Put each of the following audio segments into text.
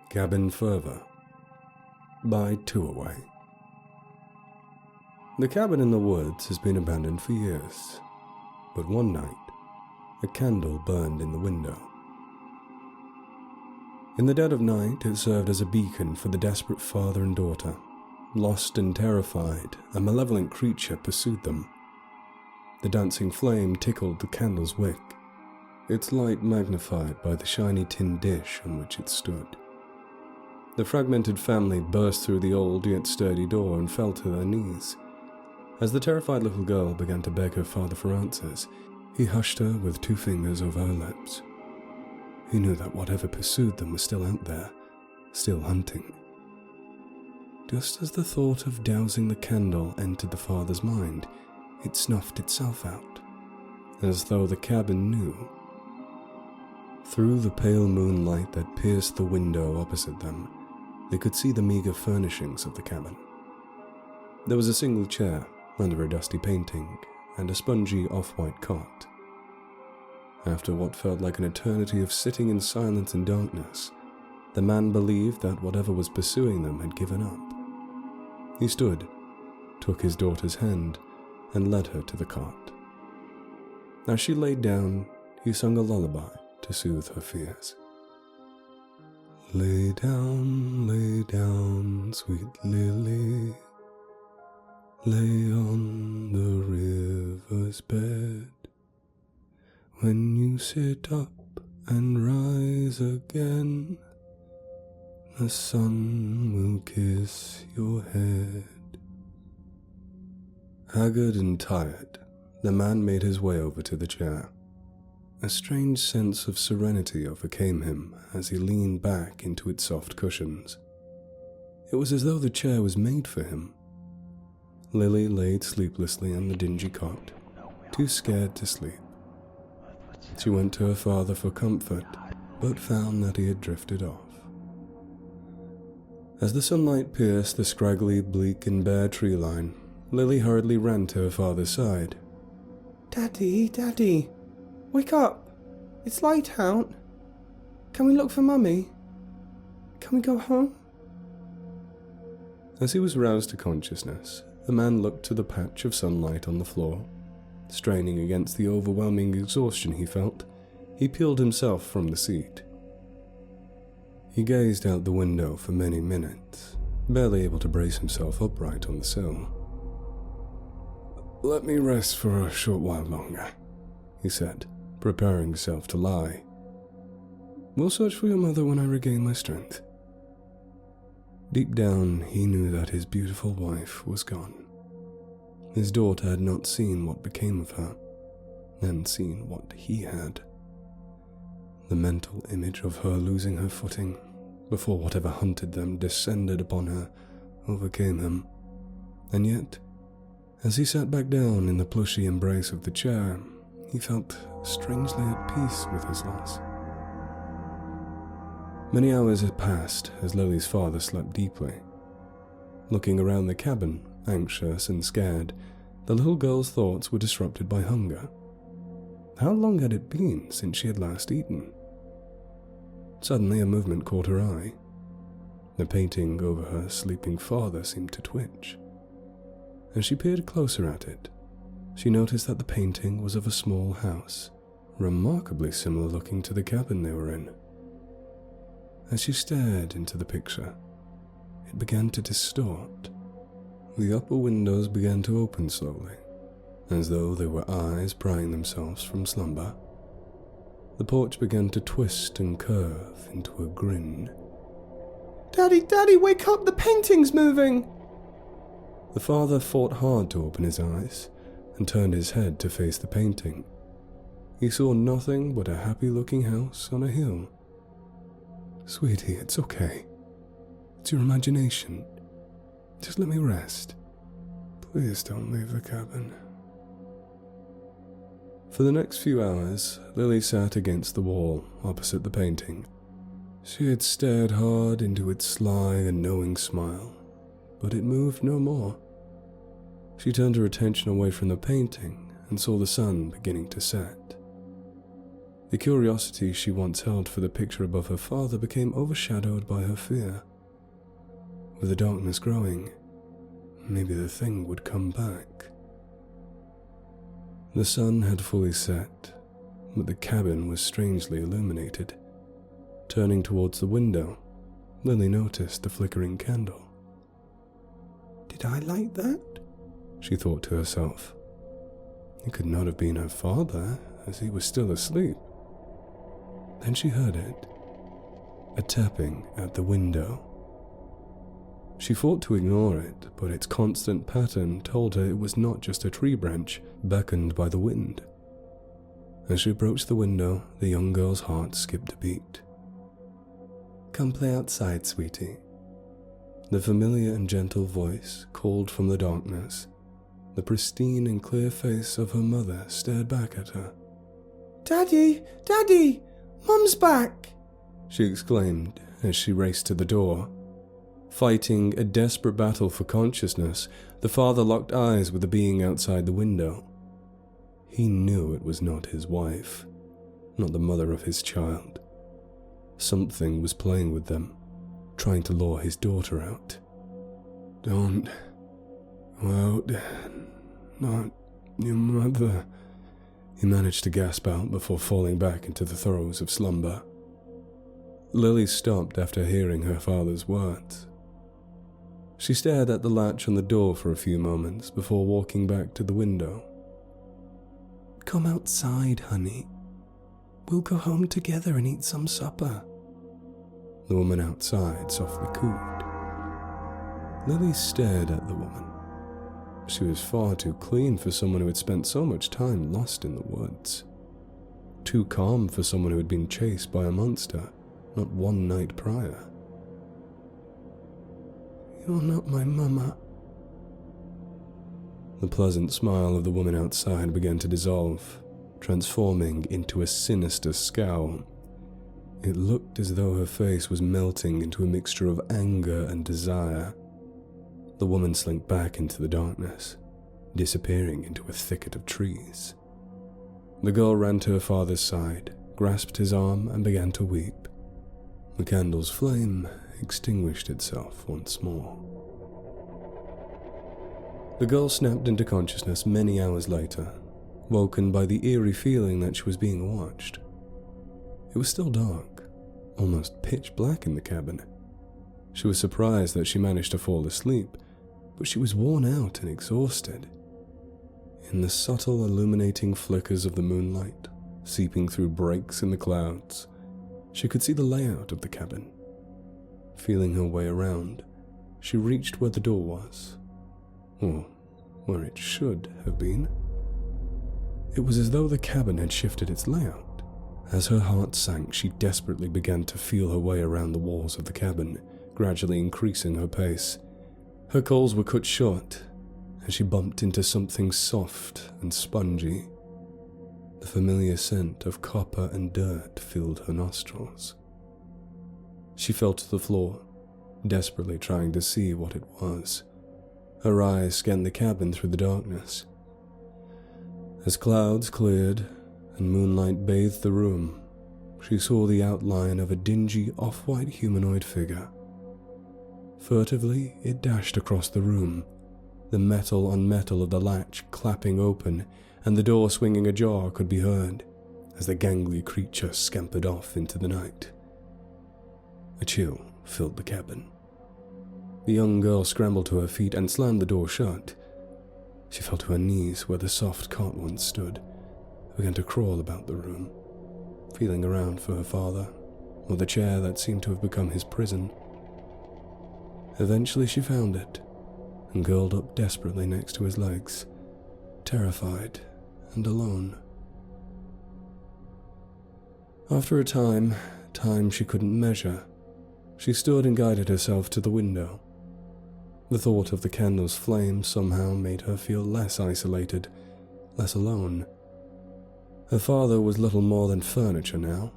Cabin Fervor by Two-Away. The cabin in the woods has been abandoned for years, but one night, a candle burned in the window. In the dead of night, it served as a beacon for the desperate father and daughter. Lost and terrified, a malevolent creature pursued them. The dancing flame tickled the candle's wick, its light magnified by the shiny tin dish on which it stood. The fragmented family burst through the old yet sturdy door and fell to their knees. As the terrified little girl began to beg her father for answers, he hushed her with 2 fingers over her lips. He knew that whatever pursued them was still out there, still hunting. Just as the thought of dousing the candle entered the father's mind, it snuffed itself out, as though the cabin knew. Through the pale moonlight that pierced the window opposite them, they could see the meager furnishings of the cabin. There was a single chair under a dusty painting and a spongy off-white cot. After what felt like an eternity of sitting in silence and darkness, the man believed that whatever was pursuing them had given up. He stood, took his daughter's hand, and led her to the cot. As she laid down, he sung a lullaby to soothe her fears. Lay down, sweet lily, lay on the river's bed. When you sit up and rise again, the sun will kiss your head. Haggard and tired, the man made his way over to the chair. A strange sense of serenity overcame him as he leaned back into its soft cushions. It was as though the chair was made for him. Lily laid sleeplessly on the dingy cot, too scared to sleep. She went to her father for comfort, but found that he had drifted off. As the sunlight pierced the scraggly, bleak and bare tree line, Lily hurriedly ran to her father's side. Daddy, wake up! It's light out. Can we look for Mummy? Can we go home? As he was roused to consciousness, the man looked to the patch of sunlight on the floor. Straining against the overwhelming exhaustion he felt, he peeled himself from the seat. He gazed out the window for many minutes, barely able to brace himself upright on the sill. "Let me rest for a short while longer," he said, preparing himself to lie. "We'll search for your mother when I regain my strength." Deep down, he knew that his beautiful wife was gone. His daughter had not seen what became of her, and seen what he had. The mental image of her losing her footing, before whatever hunted them descended upon her, overcame him. And yet, as he sat back down in the plushy embrace of the chair, he felt strangely at peace with his loss. Many hours had passed as Lily's father slept deeply. Looking around the cabin, anxious and scared, the little girl's thoughts were disrupted by hunger. How long had it been since she had last eaten? Suddenly a movement caught her eye. The painting over her sleeping father seemed to twitch. As she peered closer at it, she noticed that the painting was of a small house, remarkably similar looking to the cabin they were in. As she stared into the picture, it began to distort. The upper windows began to open slowly, as though they were eyes prying themselves from slumber. The porch began to twist and curve into a grin. Daddy, wake up! The painting's moving! The father fought hard to open his eyes and turned his head to face the painting. He saw nothing but a happy-looking house on a hill. "Sweetie, it's okay. It's your imagination. Just let me rest. Please don't leave the cabin." For the next few hours, Lily sat against the wall opposite the painting. She had stared hard into its sly and knowing smile, but it moved no more. She turned her attention away from the painting and saw the sun beginning to set. The curiosity she once held for the picture above her father became overshadowed by her fear. With the darkness growing, maybe the thing would come back. The sun had fully set, but the cabin was strangely illuminated. Turning towards the window, Lily noticed the flickering candle. Did I light that? She thought to herself. It could not have been her father, as he was still asleep. Then she heard it, a tapping at the window. She fought to ignore it, but its constant pattern told her it was not just a tree branch beckoned by the wind. As she approached the window, the young girl's heart skipped a beat. "Come play outside, sweetie." The familiar and gentle voice called from the darkness. The pristine and clear face of her mother stared back at her. "Daddy! Daddy! Mum's back!" she exclaimed as she raced to the door. Fighting a desperate battle for consciousness, the father locked eyes with the being outside the window. He knew it was not his wife, not the mother of his child. Something was playing with them, trying to lure his daughter out. "Don't go out, not your mother," he managed to gasp out before falling back into the throes of slumber. Lily stopped after hearing her father's words. She stared at the latch on the door for a few moments before walking back to the window. "Come outside, honey. We'll go home together and eat some supper," the woman outside softly cooed. Lily stared at the woman. She was far too clean for someone who had spent so much time lost in the woods. Too calm for someone who had been chased by a monster not one night prior. "You're not my mama." The pleasant smile of the woman outside began to dissolve, transforming into a sinister scowl. It looked as though her face was melting into a mixture of anger and desire. The woman slinked back into the darkness, disappearing into a thicket of trees. The girl ran to her father's side, grasped his arm, and began to weep. The candle's flame extinguished itself once more. The girl snapped into consciousness many hours later, woken by the eerie feeling that she was being watched. It was still dark, almost pitch black in the cabin. She was surprised that she managed to fall asleep, but she was worn out and exhausted. In the subtle illuminating flickers of the moonlight, seeping through breaks in the clouds, she could see the layout of the cabin. Feeling her way around, she reached where the door was, or where it should have been. It was as though the cabin had shifted its layout. As her heart sank, she desperately began to feel her way around the walls of the cabin, gradually increasing her pace. Her calls were cut short, and she bumped into something soft and spongy. The familiar scent of copper and dirt filled her nostrils. She fell to the floor, desperately trying to see what it was. Her eyes scanned the cabin through the darkness. As clouds cleared and moonlight bathed the room, she saw the outline of a dingy off-white humanoid figure. Furtively, it dashed across the room, the metal on metal of the latch clapping open, and the door swinging ajar could be heard as the gangly creature scampered off into the night. A chill filled the cabin. The young girl scrambled to her feet and slammed the door shut. She fell to her knees where the soft cot once stood, began to crawl about the room, feeling around for her father, or the chair that seemed to have become his prison. Eventually she found it, and curled up desperately next to his legs, terrified and alone. After a time she couldn't measure, she stood and guided herself to the window. The thought of the candle's flame somehow made her feel less isolated, less alone. Her father was little more than furniture now,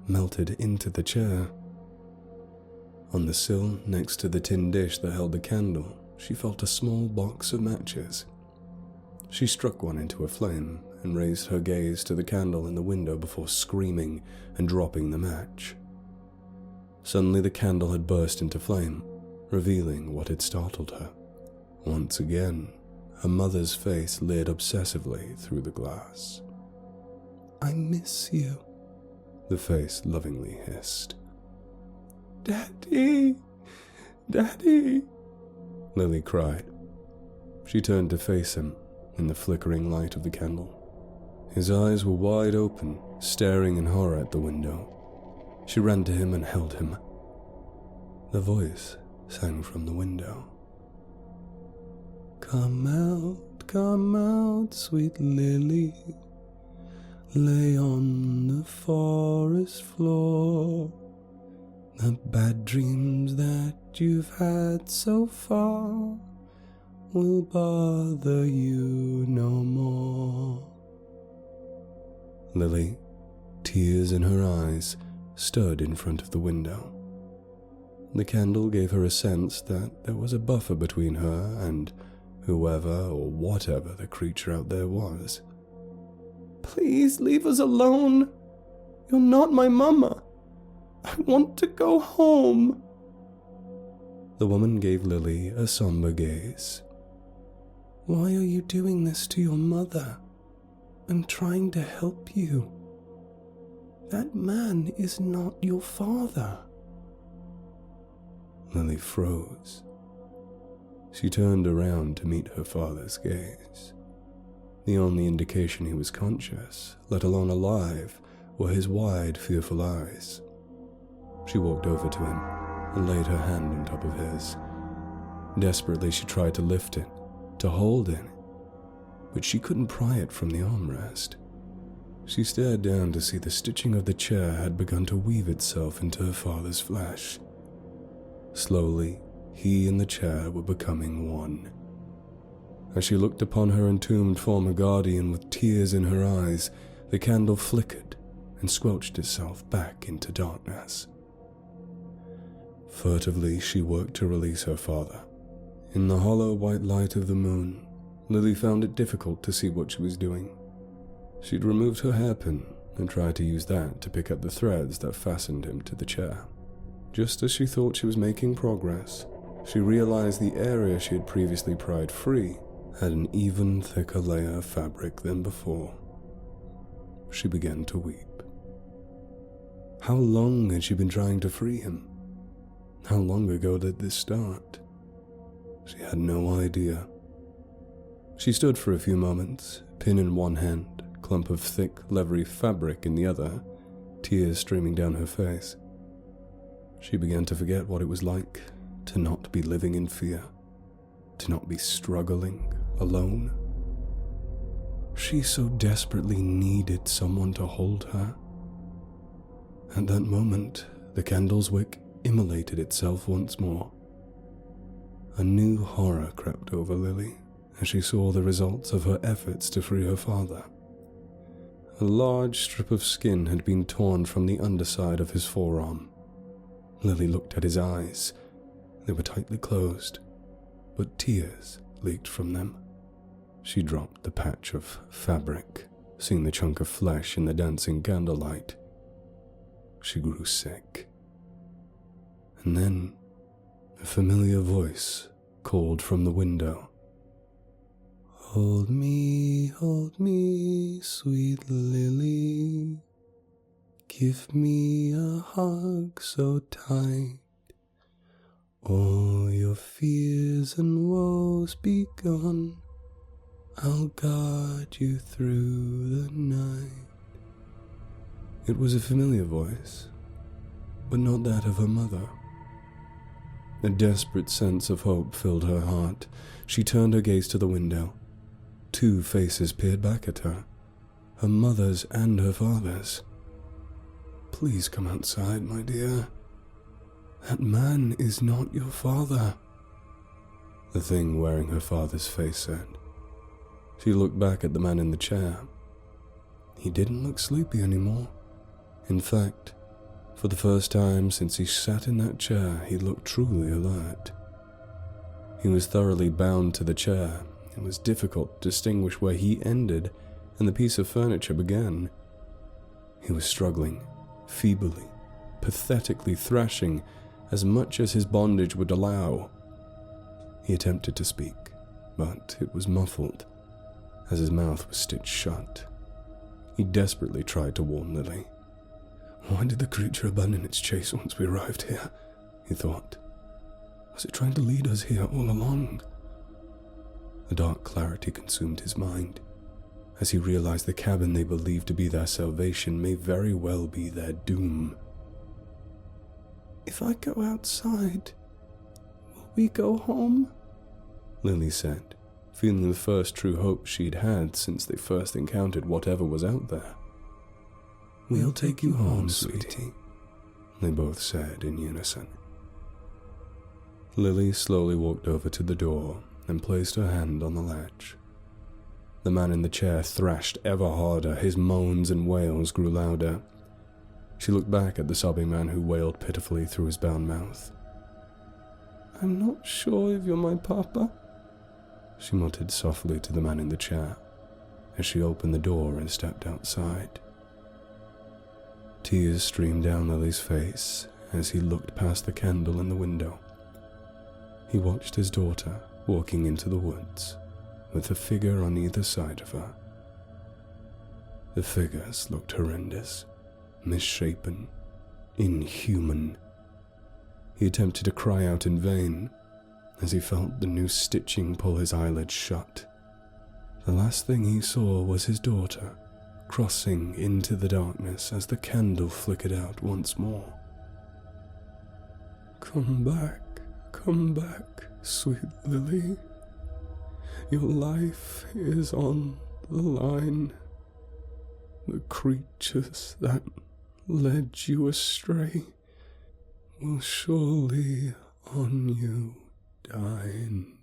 melted into the chair. On the sill, next to the tin dish that held the candle, she felt a small box of matches. She struck one into a flame and raised her gaze to the candle in the window before screaming and dropping the match. Suddenly the candle had burst into flame, revealing what had startled her. Once again, her mother's face leered obsessively through the glass. "I miss you," the face lovingly hissed. "Daddy! Daddy!" Lily cried. She turned to face him in the flickering light of the candle. His eyes were wide open, staring in horror at the window. She ran to him and held him. The voice sang from the window. Come out, sweet Lily. Lay on the forest floor. The bad dreams that you've had so far will bother you no more." Lily, tears in her eyes, stood in front of the window. The candle gave her a sense that there was a buffer between her and whoever or whatever the creature out there was. "Please leave us alone. You're not my mama. I want to go home." The woman gave Lily a somber gaze. "Why are you doing this to your mother? I'm trying to help you. That man is not your father." Lily froze. She turned around to meet her father's gaze. The only indication he was conscious, let alone alive, were his wide, fearful eyes. She walked over to him and laid her hand on top of his. Desperately, she tried to lift it, to hold it, but she couldn't pry it from the armrest. She stared down to see the stitching of the chair had begun to weave itself into her father's flesh. Slowly, he and the chair were becoming one. As she looked upon her entombed former guardian with tears in her eyes, the candle flickered and squelched itself back into darkness. Furtively, she worked to release her father. In the hollow white light of the moon, Lily found it difficult to see what she was doing. She'd removed her hairpin and tried to use that to pick up the threads that fastened him to the chair. Just as she thought she was making progress, she realized the area she had previously pried free had an even thicker layer of fabric than before. She began to weep. How long had she been trying to free him? How long ago did this start? She had no idea. She stood for a few moments, pin in one hand, clump of thick, leathery fabric in the other, tears streaming down her face. She began to forget what it was like to not be living in fear, to not be struggling alone. She so desperately needed someone to hold her. At that moment, the candle's wick immolated itself once more. A new horror crept over Lily as she saw the results of her efforts to free her father. A large strip of skin had been torn from the underside of his forearm. Lily looked at his eyes. They were tightly closed, but tears leaked from them. She dropped the patch of fabric, seeing the chunk of flesh in the dancing candlelight. She grew sick. And then a familiar voice called from the window. Hold me, sweet Lily. Give me a hug so tight. All your fears and woes be gone. I'll guard you through the night. It was a familiar voice, but not that of her mother. A desperate sense of hope filled her heart. She turned her gaze to the window. Two faces peered back at her, her mother's and her father's. Please come outside, my dear. That man is not your father, the thing wearing her father's face said. She looked back at the man in the chair. He didn't look sleepy anymore. In fact, for the first time since he sat in that chair, he looked truly alert. He was thoroughly bound to the chair. It was difficult to distinguish where he ended and the piece of furniture began. He was struggling, feebly, pathetically thrashing as much as his bondage would allow. He attempted to speak, but it was muffled, as his mouth was stitched shut. He desperately tried to warn Lily. Why did the creature abandon its chase once we arrived here? He thought. Was it trying to lead us here all along? A dark clarity consumed his mind, as he realized the cabin they believed to be their salvation may very well be their doom. If I go outside, will we go home? Lily said, feeling the first true hope she'd had since they first encountered whatever was out there. We'll take you home, sweetie, they both said in unison. Lily slowly walked over to the door and placed her hand on the latch. The man in the chair thrashed ever harder, his moans and wails grew louder. She looked back at the sobbing man who wailed pitifully through his bound mouth. I'm not sure if you're my papa, she muttered softly to the man in the chair as she opened the door and stepped outside. Tears streamed down Lily's face as he looked past the candle in the window. He watched his daughter walking into the woods, with a figure on either side of her. The figures looked horrendous, misshapen, inhuman. He attempted to cry out in vain, as he felt the new stitching pull his eyelids shut. The last thing he saw was his daughter, crossing into the darkness as the candle flickered out once more. Come back, sweet Lily. Your life is on the line. The creatures that led you astray will surely on you dine.